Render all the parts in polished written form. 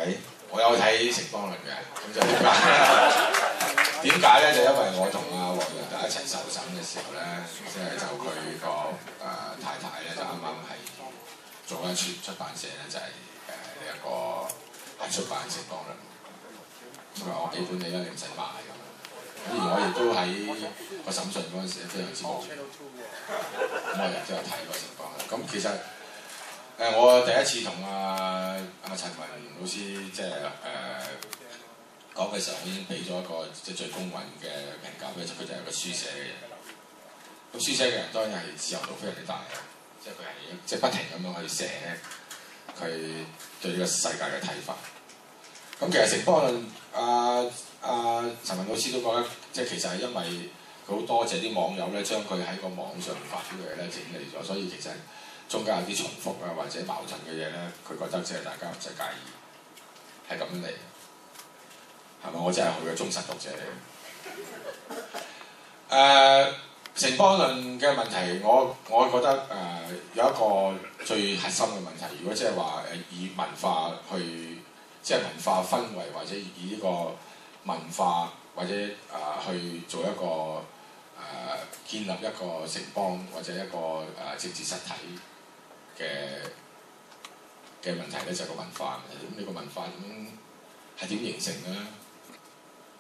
喂，我有睇《城邦論》嘅，咁就點解咧？就因為我同阿黃洋達一齊受審嘅時候咧，即係就佢個太太咧，就啱啱係做緊出版社咧，就係呢一個出版《城邦論》。咁話我寄本你啦，你唔使買咁。而我亦都喺個審訊嗰陣時非常之無聊，咁我亦都有睇過《城邦論》。咁其實我第一次同阿陳文老師即係講嘅時候，我已經俾咗一個即係最公允嘅評價俾佢，佢就係一個書寫嘅人。咁書寫嘅人當然係自由度非常之大嘅，即係佢係即係不停咁樣去寫佢對呢個世界嘅睇法。咁其實《城邦論》陳文老師都覺得，即係其實係因為佢好多謝啲網友咧，將佢喺個網上發表嘅嘢咧整理咗，所以其實中間有啲重複啊或者矛盾嘅嘢咧，佢覺得即係大家唔使介意，係咁樣嚟，係咪？我真係佢嘅忠實讀者嚟。城邦論嘅問題，我覺得有一個最核心嘅問題，如果即係話以文化去，即係文化氛圍，或者以呢個文化或者去做一個建立一個城邦或者一個政治實體嘅問題咧，就係個文化問題。咁呢個文化係點形成嘅咧？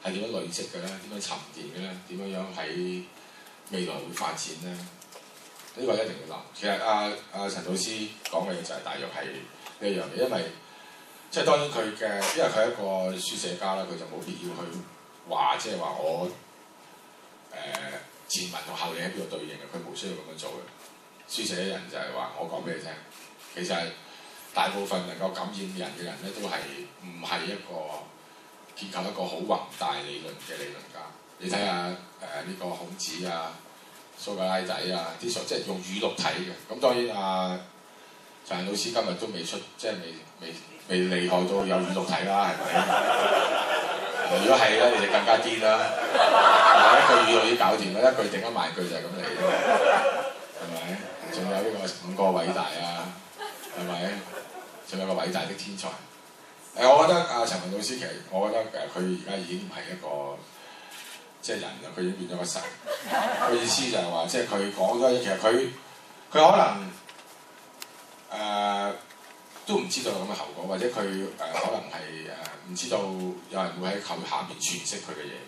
係點樣累積嘅咧？點樣沉澱嘅咧？點樣喺未來會發展咧？呢個一定要諗。其實陳老師講嘅嘢就係大約係呢一樣嘢，因為即係當然佢嘅，因為佢係一個書寫家啦，佢就冇必要去話即係話我前文同後理喺邊度對應嘅，佢冇需要咁樣做嘅。書寫人就係話我講俾你聽，其實係大部分能夠感染人嘅人咧，都係唔係一個結構一個好宏大理論嘅理論家。你睇下呢個孔子啊、蘇格拉底啊啲即係用語錄睇嘅。咁當然陳老師今日都未出，即係未厲害到有語錄睇啦，係咪？如果係咧，你哋更加癲啦！一句語錄已經搞掂啦，一句頂一萬句就係咁嚟嘅，係咪？仲有呢個5個偉大啊，係咪？仲有個偉大的天才。我覺得陳文老師其實，我覺得佢而家已經唔係一個即係人啦，佢已經變咗個神。個意思就係話，即係佢講咗，其實佢可能都唔知道有咁嘅後果，或者佢可能係唔知道有人會喺佢下邊詮釋佢嘅嘢。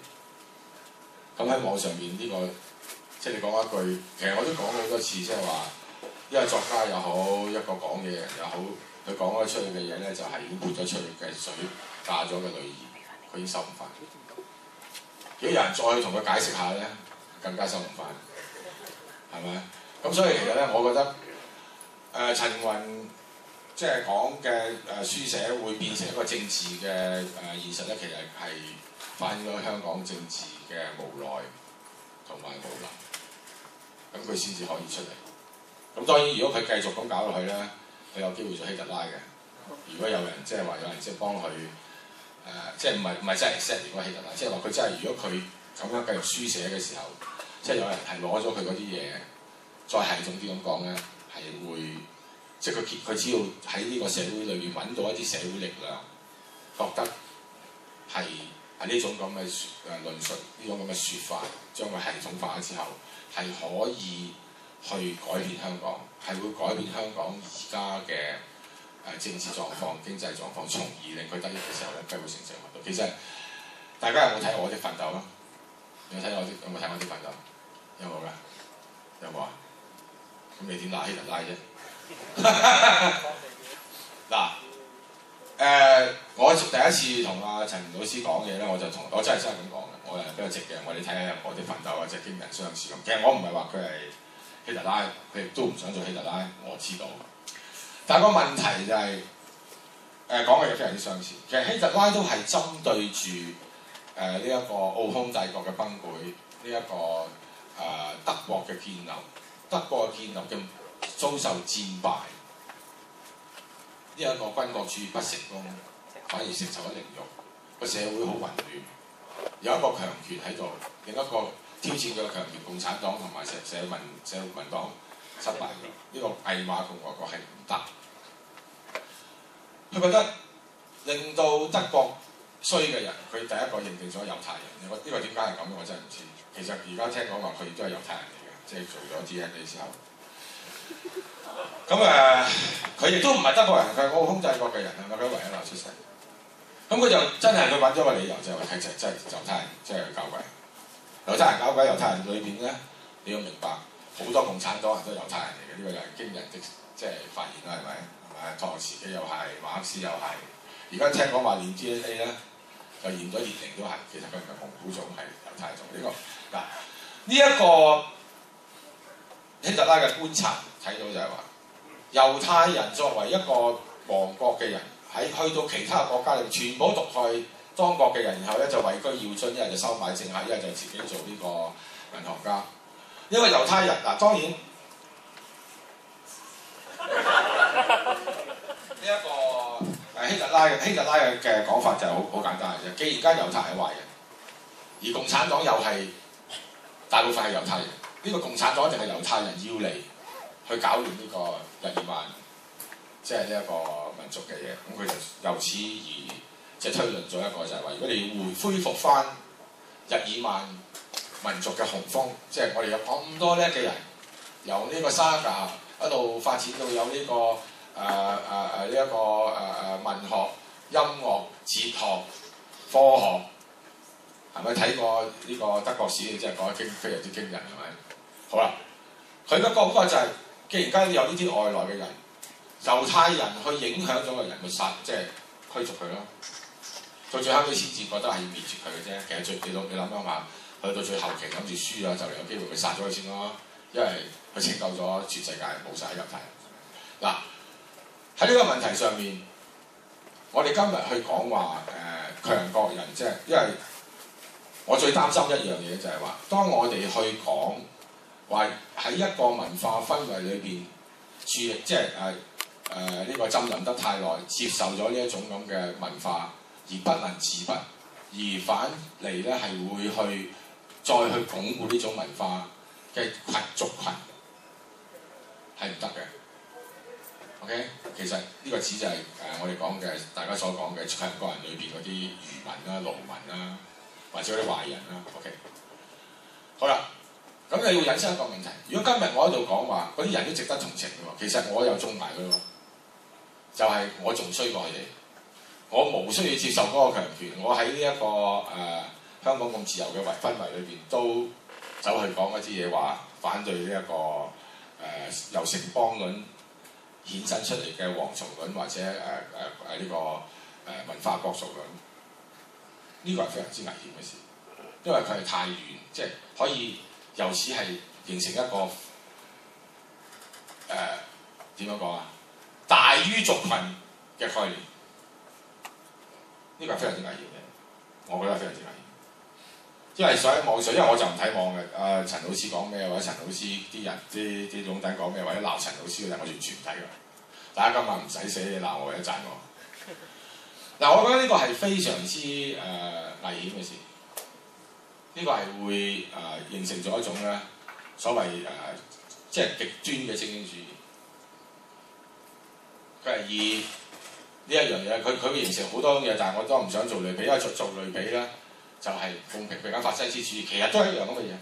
咁喺網上面呢個，即係你講一句，其實我都講過好多次，即係話一個作家又好，一個講嘢人又好，佢講咗出去嘅嘢咧，就係已經潑咗出去嘅水，嫁咗嘅女兒，佢已經收唔翻。如果有人再去同佢解釋下咧，更加收唔翻，係咪？咁所以其實咧，我覺得陳雲即係講嘅書寫會變成一個政治嘅現實咧，其實係反映咗香港政治嘅無奈同埋無能，咁佢先至可以出嚟。咁當然，如果佢繼續咁搞落去咧，佢有機會做希特拉嘅。如果有人即係話有人即係幫佢即係唔係真係 set 嗰個希特拉，即係話佢真係如果佢咁樣繼續書寫嘅時候，即係有人係攞咗佢嗰啲嘢，再系統啲咁講咧，係會。即係佢只要喺呢個社會裏面揾到一啲社會力量，覺得係呢種咁嘅論述，呢種咁嘅説法，將佢系統化之後，係可以去改變香港，係會改變香港而家嘅政治狀況、經濟狀況，從而令佢得益嘅時候咧，佢會成長得到。其實大家有冇睇我的奮鬥啊？有冇睇我的奮鬥？有冇㗎？有冇啊？咁你點拉希特拉啫？嗱，我第一次同陳老師講嘢咧，我真係咁講嘅，我係比較直嘅。我哋睇下我哋奮鬥或者驚人相似咁。其實我唔係話佢係希特拉，佢亦都唔想做希特拉，我知道。但係個問題就係講嘅嘢非常之相似。其實希特拉都係針對住呢一個奧匈帝國嘅崩潰，呢一個德國嘅建立，德國嘅建立嘅遭受戰敗，呢一個軍國主義不成功，反而承受咗凌辱，個社會好混亂，有一個強權喺度，另一個挑戰佢嘅強權共產黨同埋社民黨失敗咗，呢個魏瑪共和國係唔得。佢覺得令到德國衰嘅人，佢第一個認定咗猶太人。呢個點解係咁？我真係唔知。其實而家聽講話佢都係猶太人嚟嘅，即係做咗 DNA 之後。咁佢亦都唔係德國人，佢係嗰個控制國嘅人啊嘛，佢喺維也納出世。咁佢就真係佢揾咗個理由，就係話其實真係猶太人，即係搞鬼。猶太人搞鬼，猶太人裏邊咧，你要明白好多共產黨人都係猶太人嚟嘅，呢個又係驚人的即係發現啦，係咪？托洛茨基又係，馬克思又係。而家聽講話驗 DNA 咧，就驗咗列寧都係，其實佢唔係蒙古種，係猶太種。呢個嗱，呢一個希特拉嘅觀察睇到就係話，猶太人作為一個亡國嘅人，喺去到其他國家裏全部毒害當國嘅人，然後咧就位居要津，一係就收買政客，一係就自己做呢個銀行家。因為猶太人嗱，當然。呢一個希特拉嘅講法就係好簡單嘅啫。既然間猶太係壞人，而共產黨又係大部分係猶太人，呢個共產黨一定係猶太人要嚟去搞亂呢個日耳曼，即係呢一個民族嘅嘢。咁佢就由此而即係推論咗一個就係話，如果你要恢復翻日耳曼民族嘅雄風，即係我哋有咁多叻嘅人，由呢個沙迦一路發展到有呢個。呢一個文學、音樂、哲學、科學，係咪睇過呢個德國史？即係講得非常之驚人，係咪？好啦，佢嘅講法就係，既然間有呢啲外來嘅人，猶太人去影響咗個人，去殺，即係驅逐佢咯。到最後佢先至覺得係要滅絕佢嘅啫。其實你諗諗下，去到最後期諗住輸啦，就嚟有機會佢殺咗佢先咯。因為佢拯救咗全世界，冇晒猶太人。嗱。喺呢個問題上面，我哋今日去講話強國人，即係因為我最擔心一樣嘢就係話，當我哋去講話喺一個文化氛圍裏邊處理，即係呢個浸淫得太耐，接受咗呢一種咁嘅文化而不能自拔，而反嚟咧係會去再去鞏固呢種文化嘅族群係唔得嘅。OK， 其實呢個只就係我哋講嘅，大家所講嘅強國人裏邊嗰啲漁民啦、農民啦，或者嗰啲壞人啦。OK， 好啦，咁你要引申一個問題。如果今日我喺度講話嗰啲人都值得同情嘅喎，其實我又中埋嘅喎，就係、是、我仲衰過佢哋，我無需要接受嗰個強權，我喺呢一個香港咁自由嘅氛圍裏邊，都走去講一啲嘢話反對呢、這、一個由城邦論衍生出嚟嘅蝗蟲論或者呢個文化國族論，呢個係非常之危險嘅事，因為佢係太遠，即係可以由此係形成一個點樣講啊？大於族群嘅概念，呢個係非常之危險嘅，我覺得非常之危險。因為所喺網上，因為我就唔睇網嘅，陳老師講咩或者陳老師啲人啲擁躉講咩或者鬧陳老師嘅人，我完全唔睇㗎。大家今晚唔使寫嘢鬧我，或者讚我。嗱，我覺得呢個係非常之危險嘅事。呢個係會形成咗一種咧所謂即係極端嘅精英主義。佢係以呢一樣嘢，佢會形成好多嘢，但係我都唔想做類比，因為做類比咧就係共平緊法西斯主義，其實都係一樣咁嘅嘢。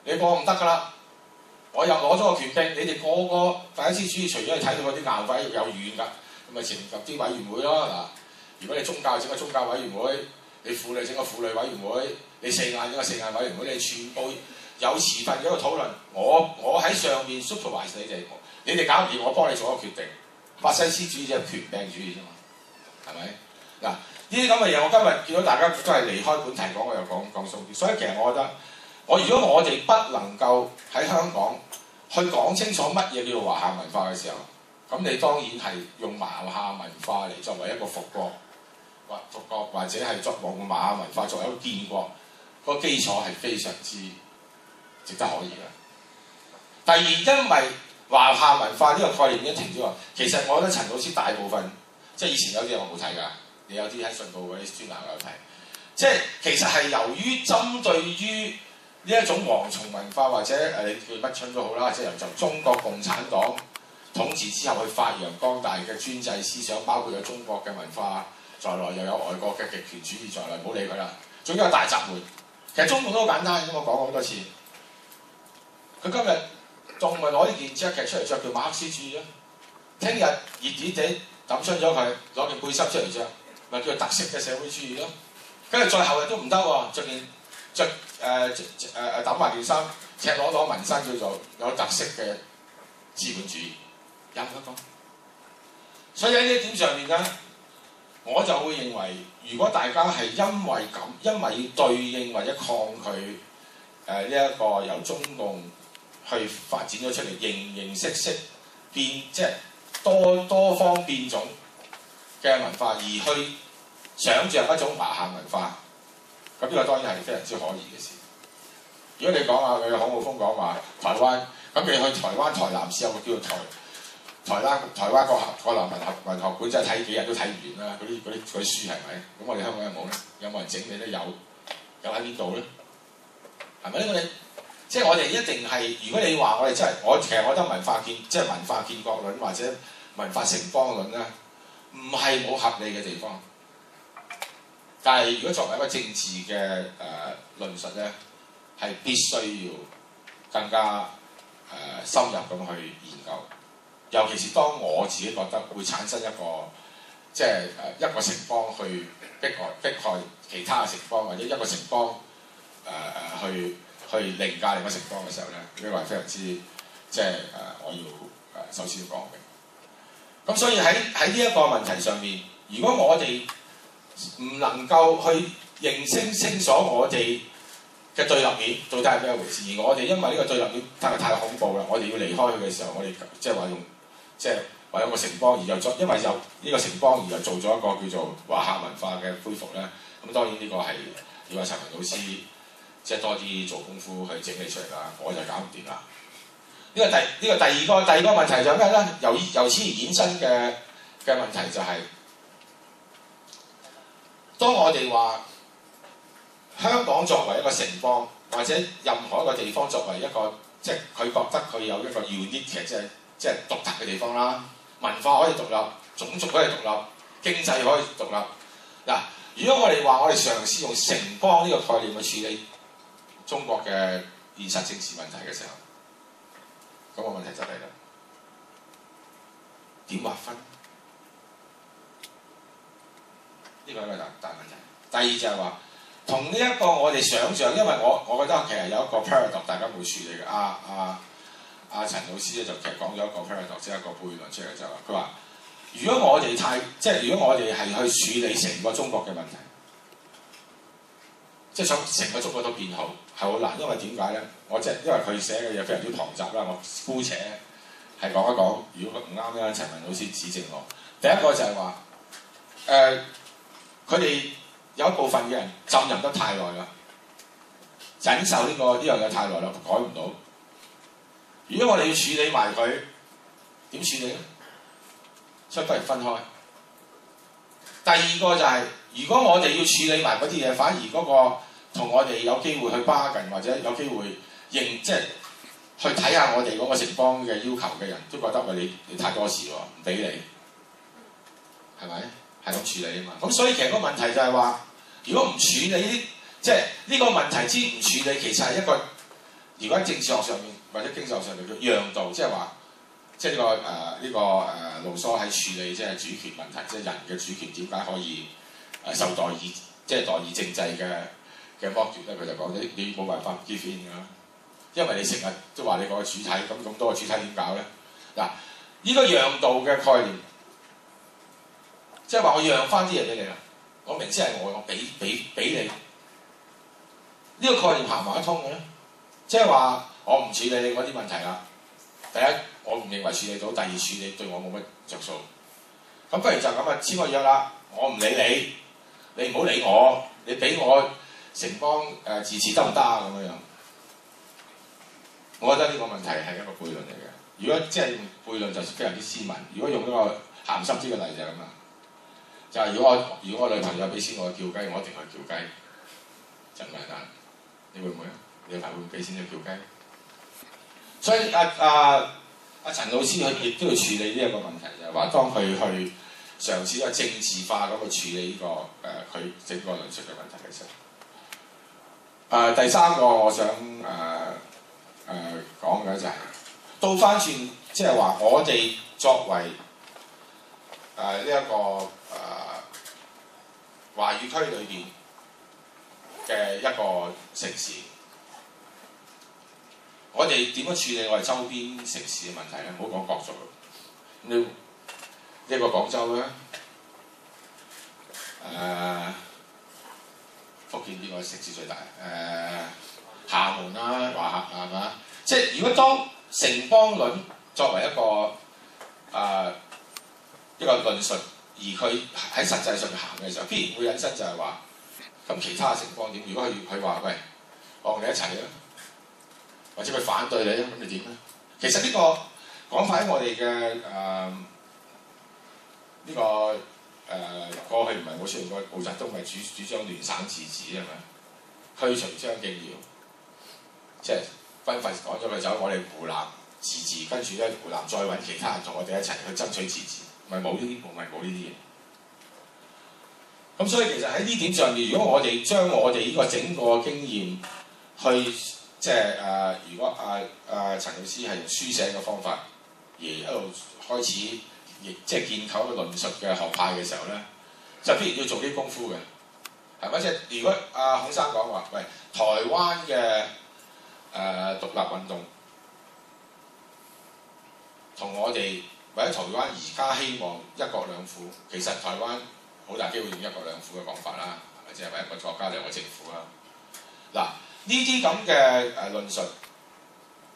你講唔得㗎啦，我又攞咗個權柄，你哋個個法西斯主義除咗你睇到嗰啲硬鬼有軟㗎，咁咪成立啲委員會咯嗱。如果你宗教整個宗教委員會，你婦女整個婦女委員會，你四眼整個四眼委員會，你全部有持份嘅一個討論。我喺上面 supervise 你哋搞唔掂，我幫你做一個決定。法西斯主義即係權柄主義啫嘛，係咪？嗱，呢啲咁嘅嘢，我今日見到大家都係離開本題講，我又講鬆啲。所以其實我覺得，如果我哋不能夠喺香港去講清楚乜嘢叫做華夏文化嘅時候，咁你當然係用華夏文化嚟作為一個復國或者係作用華夏文化作為一個建國，個基礎係非常之值得可以嘅。第二，因為華夏文化呢個概念已經停咗。其實我覺得陳老師大部分即係以前有啲我冇睇㗎，你有啲喺信報嗰啲專欄有睇。即係其實係由於針對於呢一種蝗蟲文化或者你叫乜春都好啦，即係由中國共產黨統治之後去發揚光大嘅專制思想，包括有中國嘅文化、在內，又有外國嘅極權主義在內，唔好理佢啦。總之有大集會。其實中共都好簡單，我講過好多次。佢今日仲咪攞呢件 jacket 出嚟着，叫馬克思主義啊！聽日熱熱地抌出咗佢，攞件背心出嚟着，咪叫特色嘅社會主義咯。跟住再後日都唔得喎，着抌埋件衫，赤裸裸紋身叫做有特色嘅資本主義，有冇得講？所以喺呢一點上面咧，我就會認為，如果大家係因為要對應或者抗拒呢一個由中共去發展咗出嚟形式變，即係多方變種嘅文化，而去想像一種華夏文化，咁呢個當然係非常之可疑嘅事。如果你講話佢孔誥烽講話台灣，咁你去台灣台南市有個叫做台灣國立文學館，真係睇幾日都睇唔完啦！嗰啲書係咪？咁我哋香港有冇咧？有冇人整理得有喺邊度咧？係咪呢？即係我哋一定係，如果你話我哋真係，其實我覺得文化建國論或者文化城邦論咧，唔係冇合理嘅地方。但係如果作為一個政治嘅論述咧，係必須要更加深入咁去研究。尤其是當我自己覺得會產生一個一個城邦去迫害其他嘅城邦，或者一個城邦去凌駕另一個城邦嘅時候咧，呢個係非常之我要首先要講明。咁所以喺呢一個問題上面，如果我哋唔能夠去認清楚我哋嘅對立面到底係咩回事，而我哋因為呢個對立面太恐怖啦，我哋要離開佢嘅時候，我哋為咗個城邦而又因為有呢個城邦而又做咗一個叫做華夏文化嘅恢復咧，咁當然呢個係要阿陳文老師多啲做功夫去整理出嚟啦，我就搞唔掂啦。呢個第二個問題就係咩咧？由此而衍生嘅問題就係、當我哋話香港作為一個城邦，或者任何一個地方作為一個佢覺得佢有一個 unique 嘅即係獨特嘅地方啦，文化可以獨立，種族可以獨立，經濟可以獨立。嗱，如果我哋話我哋嘗試用城邦呢個概念去處理中國嘅現實政治問題嘅時候，咁個問題就嚟啦，點劃分？呢個係一個大問題。第二就係話，同呢一個我哋想像，因為我覺得其實有一個 paradox 大家會處理嘅。陳老師咧就其實講咗一個 paradox， 即係一個悖論出嚟，就話佢話：如果我哋如果我哋係去處理成個中國嘅問題，即係想成個中國都變好，係好難，因為點解咧？因為佢寫嘅嘢非常之龐雜啦，我姑且係講一講。如果唔啱咧，陳文老師指正我。第一個就係話，佢哋有一部分嘅人浸淫得太耐啦，忍受呢樣嘢太耐啦，改唔到。如果我哋要處理埋佢，點處理咧？所以不如分開。第二個就係、如果我哋要處理埋嗰啲嘢，反而嗰個同我哋有機會去bargain，或者有機會去睇下我哋嗰個城邦嘅要求嘅人都覺得喂，你太多事喎，唔俾你，係咪？係咁處理啊嘛。咁所以其實個問題就係話，如果唔處理呢個問題之唔處理，其實係一個如果喺政治學上面或者經濟學上面叫讓渡，即係話，呢個盧梭喺處理主權問題，即係人嘅主權點解可以受代議政制嘅剝奪咧？佢就講你冇辦法 give in 㗎，因為你成日都話你個主體，咁多個主體點搞咧？嗱，呢個讓渡嘅概念，即係話我讓翻啲嘢俾你啦，我明知係我俾你，呢個概念行唔行得通嘅咧？即係話我唔處理你嗰啲問題啦。第一，我唔認為處理到；第二，處理對我冇乜着數。咁不如就咁啊，簽個約啦。我唔理你，你唔好理我，你俾我城邦自治得唔得啊？咁樣樣，我覺得呢個問題係一個悖論嚟嘅。如果悖論就非常之斯文。如果用一個鹹濕啲嘅例就係咁啊，就係如果我女朋友俾錢我去叫雞，我一定去叫雞，就咁簡單。你會唔會啊？你女朋友會唔會俾錢你叫雞？所以陳老師佢亦都要處理呢一個問題，就係話當佢去嘗試咗政治化咁去處理呢、佢整個論述嘅問題嘅時候。第三個我想講嘅就係、倒翻轉，即係話我哋作為呢一個華語區裏邊嘅一個城市，我哋點樣處理我哋周邊城市嘅問題咧？唔好講國族，咁呢個廣州咧，福建邊個城市最大？廈門啦、華夏係嘛？即係如果當城邦論作為一個論述，而佢喺實際上行嘅時候，必然會引申就係話，咁其他城邦點？如果佢話喂，我同你一齊啊，或者佢反對你啊，咁你點咧？其實呢個講法喺我哋嘅過去唔係冇出現過，毛澤東咪主張聯省自治係咪？去除張敬堯，即係軍閥趕咗佢走，我哋湖南自治，跟住咧湖南再揾其他人同我哋一齊去爭取自治，咪冇呢啲嘢。咁所以其實喺呢點上面，如果我哋將我哋呢個整個經驗去即係如果陳老師係用書寫嘅方法而一路開始，亦即係建構一個論述嘅學派嘅時候咧，就必然要做啲功夫嘅，係咪？即係如果孔生講話，喂，台灣嘅獨立運動同我哋或者台灣而家希望一國兩府，其實台灣好大機會用一國兩府嘅講法啦，係咪？即係一個國家兩個政府啦。嗱，呢啲咁嘅論述，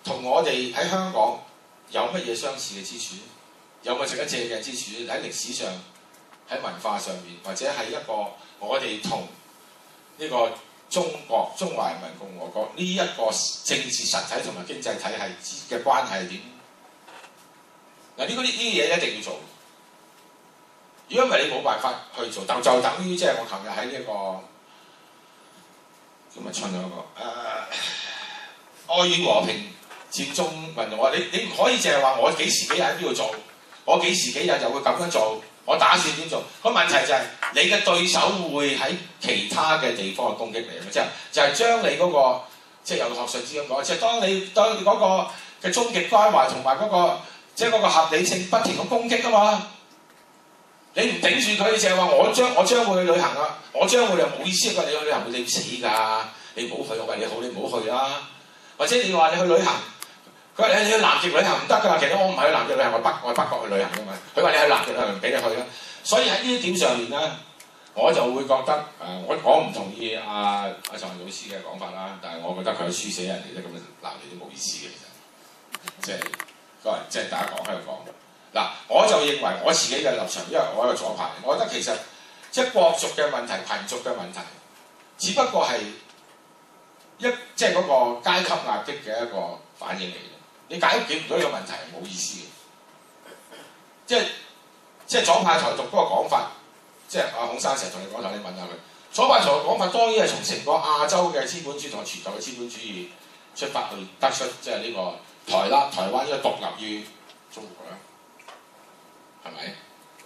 同我哋喺香港有乜嘢相似嘅之處？有冇值得借鏡之處？喺歷史上、喺文化上面，或者係一個我哋同呢個中華人民共和國呢一個政治實體同埋經濟體系嘅關係係點？嗱，呢啲嘢一定要做。如果唔係，你冇辦法去做，就等於即係我琴日喺呢一個叫乜春嗰個愛與和平佔中運動，你唔可以淨係話我幾時幾日喺邊度做，我幾時幾日就會咁樣做，我打算點做？個問題就係、你嘅對手會喺其他嘅地方去攻擊你啊嘛，就係將你嗰個即係有學術資咁講，即係當你嗰個嘅終極關懷同埋嗰個即係嗰個合理性不停咁攻擊啊嘛。你唔頂住佢，淨係話我將會去旅行啊！我將會冇意思㗎，你去旅行會你死㗎！你唔好去，我為你好，你唔好去啦。或者你話你去旅行，佢話你去南極旅行唔得㗎，其實我唔係去南極旅行，我係北國去旅行㗎嘛。佢話你去南極旅行唔俾你去啦。所以喺呢一點上面咧，我就會覺得我唔同意阿陳老師嘅講法啦。但係我覺得佢係書寫人嚟咧，咁樣鬧你都冇意思嘅，其實即係大家講喺度講。嗱，我就認為我自己嘅立場，因為我係一個左派，我覺得其實即係國族嘅問題、貧族嘅問題，只不過係即係嗰個階級壓迫嘅一個反應嚟嘅。你解決唔到呢個問題係冇意思嘅。即係左派台獨嗰個講法，即係孔生成日同你講頭，你問下佢，左派台獨講法當然係從成個亞洲嘅資本主義同全球嘅資本主義出發去得出，即係呢個台灣應該獨立於中國啦。係咪？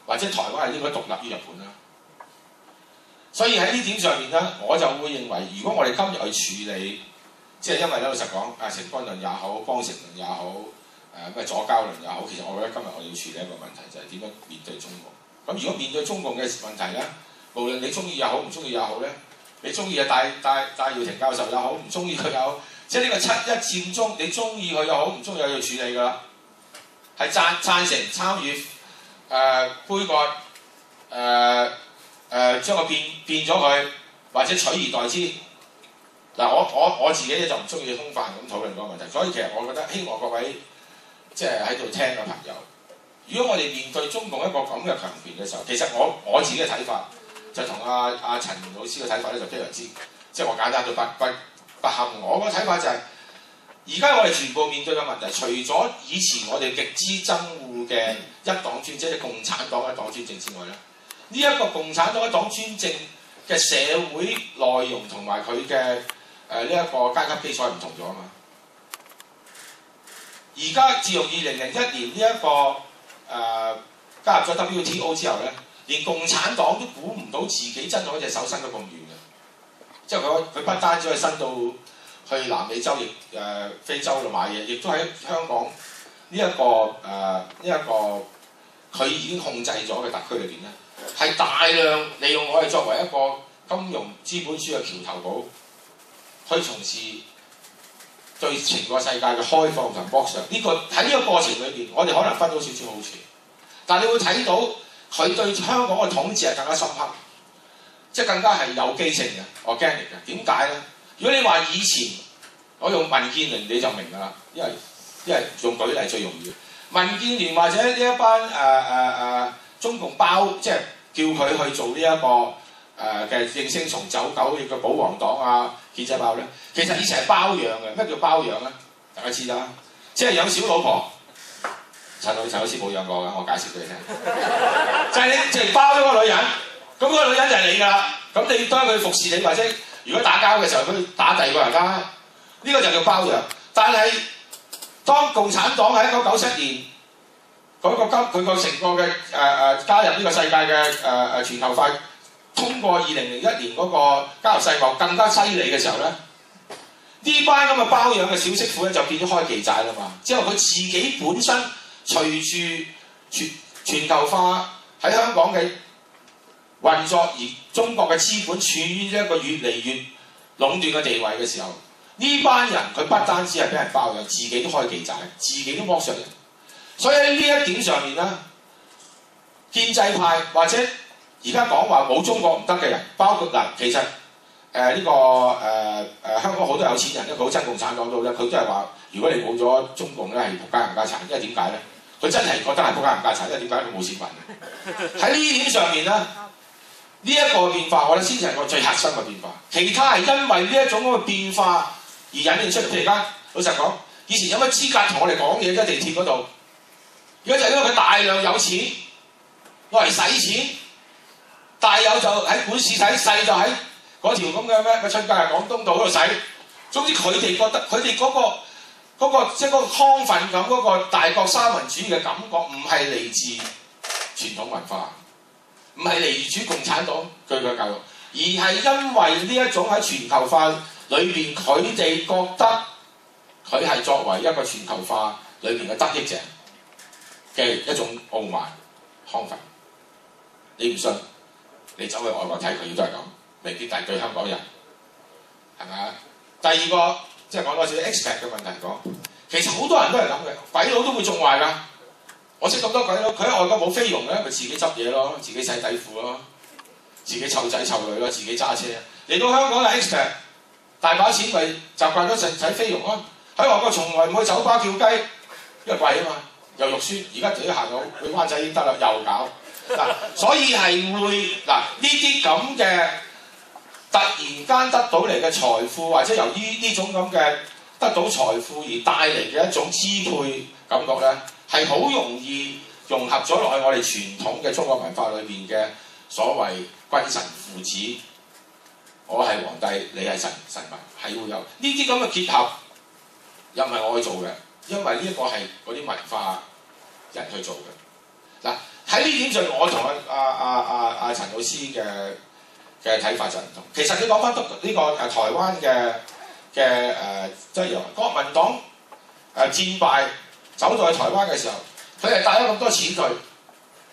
或者台灣係應該獨立於日本啦。所以喺呢點上面咧，我就會認為，如果我哋今日去處理，即係因為咧老實講，成軍論也好，邦城論也好，咩左膠論也好，其實我覺得今日我要處理一個問題，就係點樣面對中共。咁如果面對中共嘅問題咧，無論你中意也好，唔中意也好咧，你中意啊戴耀廷教授也好，唔中意佢也好，即係呢個7·1佔中，你中意佢又好，唔中意又要處理㗎啦。係贊成參與。杯葛將佢變咗佢，或者取而代之。嗱，我自己咧就唔中意空泛咁討論嗰個問題，所以其實我覺得希望各位即係喺度聽嘅朋友，如果我哋面對中共一個咁嘅強權嘅時候，其實我自己嘅睇法就同阿陳老師嘅睇法咧就非常之，即係我簡單到不堪。我個睇法就係、而家我哋全部面對嘅問題，除咗以前我哋極之憎惡嘅一黨專政，即係共產黨一黨專政之外咧，呢一個共產黨一黨專政嘅社會內容同埋佢嘅呢一個階級基礎係唔同咗啊嘛。而家自從2001年呢一個加入咗 WTO 之後咧，連共產黨都估唔到自己真係嗰隻手伸到咁遠嘅，即係佢不單止係伸到去南美洲非洲度買嘢，亦都喺香港呢一個佢已經控制咗嘅特區裏邊咧，係大量利用我哋作為一個金融資本主義嘅橋頭堡，去從事對全個世界嘅開放同剝削。喺呢個過程裏邊，我哋可能分到少少好處，但係你會睇到佢對香港嘅統治係更加深刻，即係更加係有機性嘅 organic 嘅。點解咧？如果你話以前我用民建聯你就明㗎啦，因為用舉例最容易。民建聯或者呢一班中共即係叫佢去做呢一個嘅應聲蟲走狗嘅保皇黨啊、建制派咧，其實以前係包養嘅。咩叫包養咧？大家知啦，即係養小老婆。陳老師冇養過㗎，我解釋俾你聽。就係你直包咗個女人，咁嗰個女人就係你㗎啦。咁你當佢服侍你，或者如果打交嘅時候，佢打第二個人啦。呢個就叫包養。但係當共產黨喺1997年佢個成個嘅加入呢個世界嘅全球化，通過2001年嗰個加入世貿更加犀利嘅時候咧，呢班咁嘅包養嘅小媳婦咧就變咗開妓寨啦嘛。之後佢自己本身隨住全球化喺香港嘅運作，而中國嘅資本處於一個越嚟越壟斷嘅地位嘅時候，呢班人佢不單止係俾人包養，自己都開妓寨，自己都剝削人。所以喺呢一點上面咧，建制派或者而家講話冇中國唔得嘅人，包括嗱，其實香港好多有錢人咧，佢好憎共產黨到咧，佢都係話：如果你冇咗中共咧，係仆街冚家產。因為點解咧？佢真係覺得係仆街冚家產，因為點解佢冇錢揾？喺呢點上面咧，呢一個變化，我覺得先至係個最核心嘅變化。其他係因為呢一種咁嘅變化而引領出嚟。譬如而家老實講，以前有乜資格同我哋講嘢啫？地鐵嗰度，而家就係因為佢大量有錢，攞嚟使錢，大有就喺股市使，細就喺嗰條咁嘅咩春街啊廣東道嗰度使。總之佢哋覺得佢哋嗰個即係嗰個亢奮感，嗰個大國三民主義嘅感覺，唔係嚟自傳統文化，唔係嚟自共產黨佢嘅教育，而係因為呢一種喺全球化裏邊，佢哋覺得佢係作為一個全球化裏邊嘅得益者嘅一種傲慢亢奮。你唔信？你走去外國睇佢都係咁，未必，但係對香港人係咪啊？第二個即係講多少 expect 嘅問題講，其實好多人都係咁嘅，鬼佬都會縱壞㗎。我識咁多鬼佬，佢喺外國冇菲傭咧，咪自己執嘢咯，自己洗底褲咯，自己湊仔湊女咯，自己揸車。嚟到香港係 expect，大把錢咪習慣咗使菲傭咯。喺外國從來唔去酒吧叫雞，因為貴啊嘛，又肉酸。而家自己行到去灣仔已經得啦，又搞。嗱，所以係會呢啲咁嘅突然間得到嚟嘅財富，或者由於呢種咁嘅得到財富而帶嚟嘅一種支配感覺咧，係好容易融合咗落去我哋傳統嘅中國文化裏邊嘅所謂君臣父子，我係皇帝，你係臣民，係會有呢啲咁嘅結合，又唔係我去做嘅，因為呢一個係嗰啲文化人去做嘅。嗱，喺呢點上，我同阿陳老師嘅睇法就唔同。其實你講翻呢個台灣嘅即係國民黨戰敗走到去台灣嘅時候，佢係帶咗咁多錢去，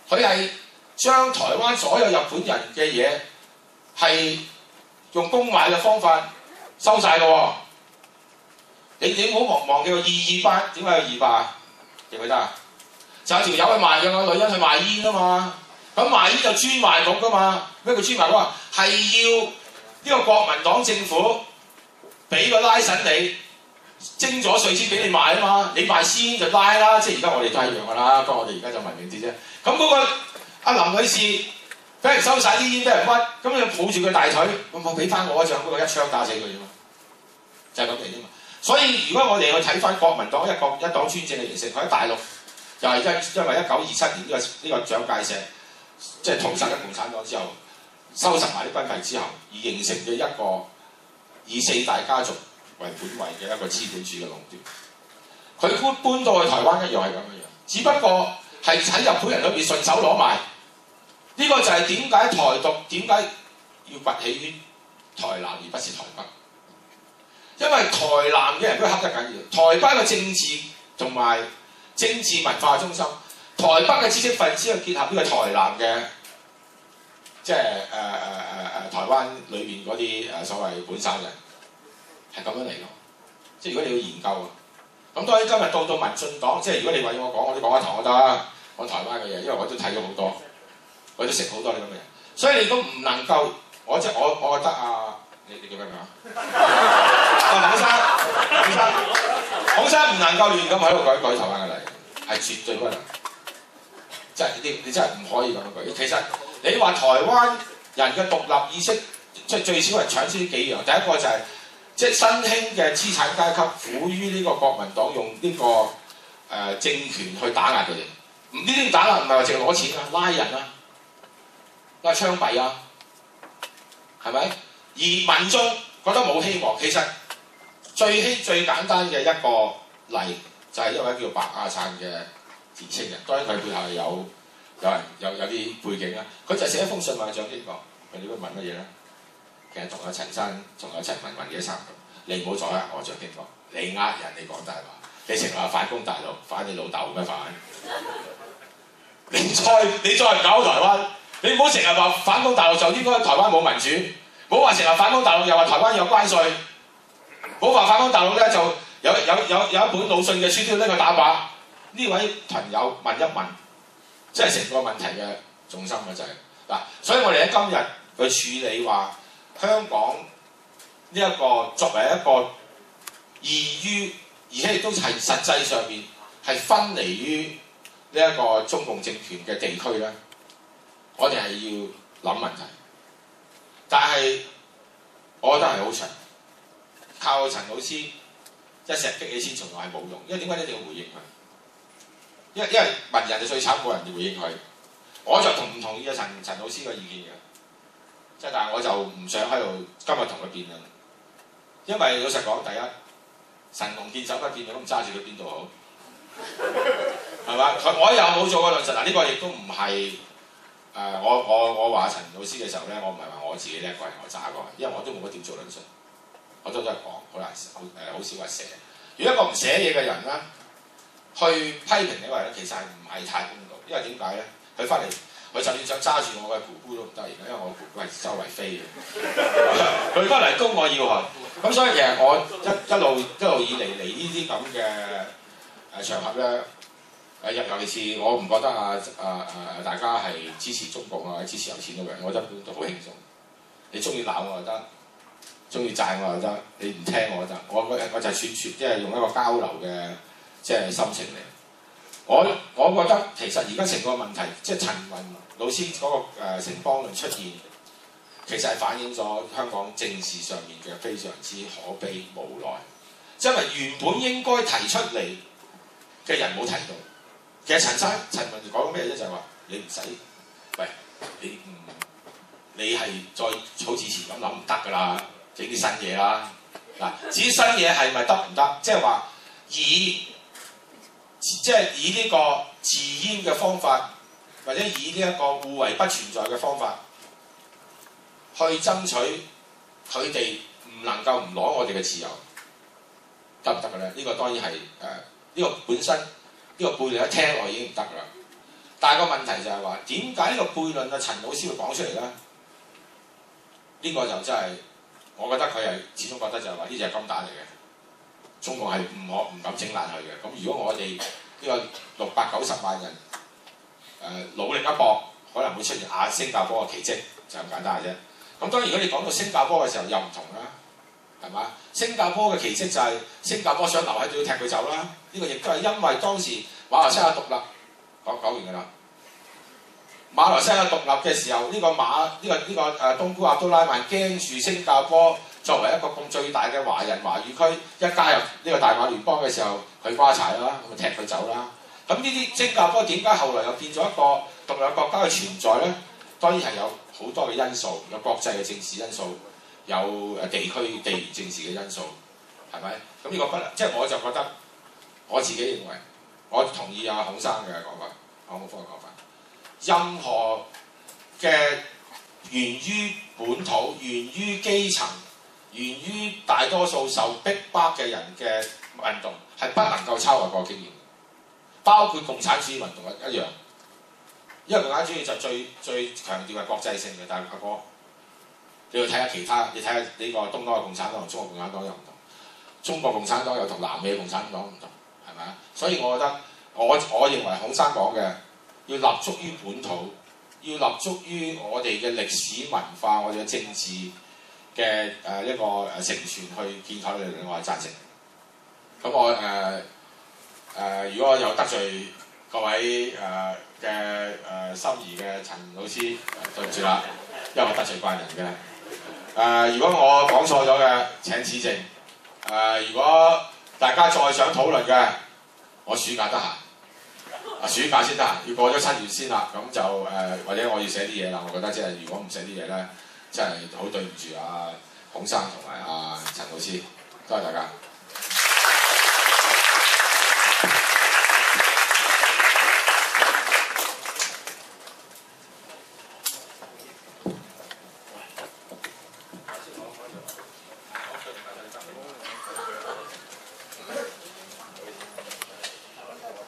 佢係將台灣所有日本人嘅嘢係用公買嘅方法收晒嘅喎。你唔好忘記個228班，點解有200啊？記唔記得啊？就有條友去賣嘅嘛，女人去賣煙啊嘛。咁賣煙就專賣局噶嘛。咩叫專賣局啊？係要呢個國民黨政府俾個拉神你，徵咗稅先俾你賣啊嘛。你賣私煙就拉啦，即係而家我哋都係一樣噶啦。不過我哋而家就文明啲啫。咁嗰個阿林女士俾人收晒啲煙，俾人屈，咁你抱住佢大腿，我俾翻我一仗，不過一槍打死佢啫嘛。就係咁嚟啫嘛。所以如果我哋去睇翻國民黨一黨專政嘅形成，佢喺大陸又係因為1927年呢個蔣介石即係屠殺咗共產黨之後，收拾埋啲軍費之後，而形成咗一個以4大家族為本位嘅一個資本主義嘅壟斷。佢搬到去台灣一樣係咁樣樣，只不過係喺日本人裏邊順手攞埋，呢個就係點解台獨點解要崛起於台南而不是台北？因為台南嘅人都黑得緊要，台北嘅政治同埋政治文化中心，台北嘅知識分子去結合呢個台南嘅即係台灣裏邊嗰啲所謂本省人，係咁樣嚟咯。即係如果你要研究啊，咁當然今日到民進黨，即係如果你話要我講，我都講一堂我得啦，講台灣嘅嘢，因為我都睇咗好多，我都識好多呢咁嘅人，所以你都唔能夠，我覺得你叫咩名啊？孔生唔能夠亂咁喺度舉台灣嘅例，係絕對不能，即係你真係唔可以咁樣舉。其實你話台灣人嘅獨立意識，即係最少係搶先幾樣，第一個就係、即係新興嘅資產階級苦於呢個國民黨用呢、政權去打壓佢哋。呢啲打壓唔係話淨係攞錢啊，拉人啊，拉槍斃啊，係咪？而民眾覺得冇希望，其實最簡單嘅一個例就係一位叫白亞燦嘅年青人，當然佢背後係有啲背景啦。佢就寫一封信問蔣經國，你會問乜嘢咧？其實同阿陳生仲有陳文雲嘅差唔多，你唔好阻呃我蔣經國，你呃人，你講大話，你成日話反攻大陸，反你老豆咩反？你再唔搞台灣，你唔好成日話反攻大陸就應該台灣冇民主。唔好話成日反攻大陸，又話台灣有關稅。唔好話反攻大陸咧，就有一本魯迅嘅書拎去打靶。呢位朋友問一問，即係成個問題嘅重心嘅就係、嗱，所以我哋喺今日去處理話香港呢一個作為一個異於，而且亦都係實際上面係分離於呢一個中共政權嘅地區咧，我哋係要諗問題。但係，我覺得係好長，靠陳老師一石激起千重浪係冇用，因為點解你一定要回應佢？因為文人就最慘，冇人要回應佢。我就唔同意阿陳老師嘅意見嘅，即係但係我就唔想喺度今日同佢辯論，因為老實講，第一神龍見首不見尾，都唔揸住佢邊度好，係嘛？我又冇做過論述，嗱呢個亦都唔係。我話陳老師嘅時候咧，我唔係話我自己叻過人，我渣過人，因為我都冇乜點做論述，我都係講，好少話寫。如果一個唔寫嘢嘅人咧，去批評你話咧，其實係唔係太公道？因為點解咧？佢翻嚟，佢就算想揸住我嘅姑姑都唔得，而家因為我姑姑係周圍飛嘅，佢翻嚟攻我要害。咁所以其實我一路以嚟呢啲咁嘅場合咧。尤其是我唔覺得大家係支持中共啊，支持有錢嗰個人，我覺得都好輕鬆。你中意鬧我就得，中意讚我就得，你唔聽我就得。我就係即係用一個交流嘅即係心情嚟。我覺得其實而家成個問題，即係陳雲老師嗰個城邦論出現，其實係反映咗香港政治上面嘅非常之可悲無奈。因為原本應該提出嚟嘅人冇提到。其實陳雲講咩啫？就係話你唔使，喂，你係再好似以前咁諗唔得㗎啦，整啲新嘢啦。嗱，至於新嘢係咪得唔得？即係話以呢個自閹嘅方法，或者以呢一個互為不存在嘅方法，去爭取佢哋唔能夠唔攞我哋嘅自由，得唔得嘅咧？呢個當然係呢個本身。呢個悖論一聽落已經唔得㗎啦，但係個問題就係話點解呢個悖論陳老師會講出嚟咧？呢個就真係我覺得佢係始終覺得就係話呢隻係金蛋嚟嘅，中共係唔敢整爛佢嘅。咁如果我哋呢個690萬人努力一搏，可能會出現新加坡嘅奇蹟，就咁簡單嘅啫。咁當然如果你講到新加坡嘅時候又唔同啦，係嘛？新加坡嘅奇蹟就係新加坡想留喺度要踢佢走啦。呢個亦都係因為當時馬來西亞獨立講完㗎啦。馬來西亞獨立嘅時候，呢個東姑阿都拉曼驚住新加坡作為一個咁最大嘅華人華語區，一加入呢個大馬聯邦嘅時候，佢瓜柴啦，咁咪踢佢走啦。咁呢啲新加坡點解後來又變咗一個獨立國家嘅存在咧？當然係有好多嘅因素，有國際嘅政治因素，有地區地緣政治嘅因素，係咪？咁呢個不能，即係我就覺得。我自己認為，我同意阿孔生嘅講法，孔科嘅講法。任何嘅源於本土、源於基層、源於大多數受逼迫嘅人嘅運動，係不能夠抄外國經驗，包括共產主義運動一樣。因為共產主義就最強調係國際性嘅，但係阿哥，你要睇下其他，你睇下呢個東歐嘅共產黨同中國共產黨又唔同，中國共產黨又同南美嘅共產黨唔同，係咪啊？所以我覺得我認為孔生講嘅要立足於本土，要立足於我哋嘅歷史文化、我哋嘅政治嘅一個承傳去建構你哋，我係贊成。咁我如果有得罪各位嘅心儀嘅陳老師，對唔住啦，因為我得罪慣人嘅。如果我講錯咗嘅，請指正。如果大家再想討論嘅，我暑假得閒，暑假先得閒，要過咗7月先啦。咁就或者我要寫啲嘢啦。我覺得即係如果唔寫啲嘢咧，真係好對唔住孔生同埋陳老師，多謝大家。